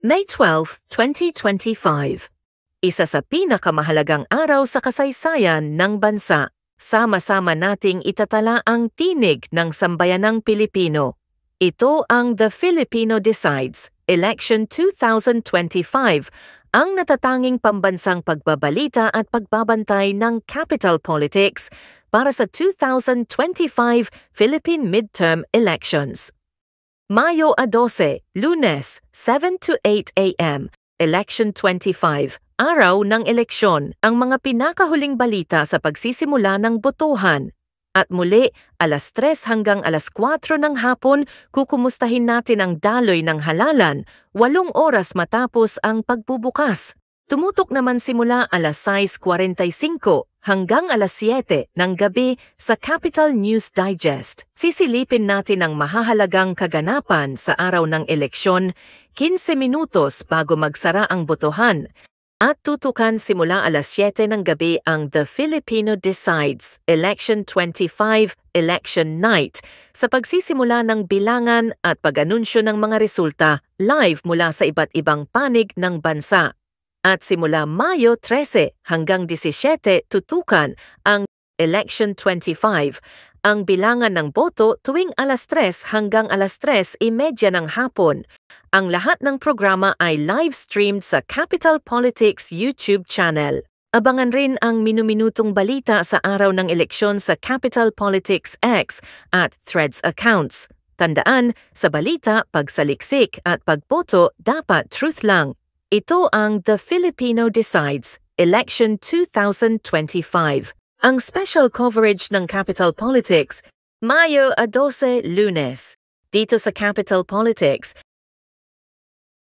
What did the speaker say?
May 12, 2025. Isa sa pinakamahalagang araw sa kasaysayan ng bansa. Sama-sama nating itatala ang tinig ng sambayanang Pilipino. Ito ang The Filipino Decides, Election 2025, ang natatanging pambansang pagbabalita at pagbabantay ng capital politics para sa 2025 Philippine Midterm Elections. Mayo 12, Lunes, 7 to 8 a.m., Election 25, araw ng eleksyon, ang mga pinakahuling balita sa pagsisimula ng botohan. At muli, alas 3 hanggang alas 4 ng hapon, kukumustahin natin ang daloy ng halalan, 8 oras matapos ang pagbubukas. Tumutok naman simula alas 6:45 hanggang alas 7 ng gabi sa Capital News Digest. Sisilipin natin ang mahahalagang kaganapan sa araw ng eleksyon, 15 minutos bago magsara ang botohan. At tutukan simula alas 7 ng gabi ang The Filipino Decides, Election 25, Election Night, sa pagsisimula ng bilangan at pag-anunsyo ng mga resulta live mula sa iba't ibang panig ng bansa. At simula Mayo 13 hanggang 17 tutukan ang Election 25, ang bilangan ng boto tuwing alas 3 hanggang alas 3:30 ng hapon. Ang lahat ng programa ay live-streamed sa Capital Politics YouTube channel. Abangan rin ang minuminutong balita sa araw ng eleksyon sa Capital Politics X at Threads accounts. Tandaan, sa balita, pagsaliksik at pagboto dapat truth lang. Ito ang The Filipino Decides, Election 2025. Ang special coverage ng Capital Politics, Mayo 12, Lunes. Dito sa Capital Politics,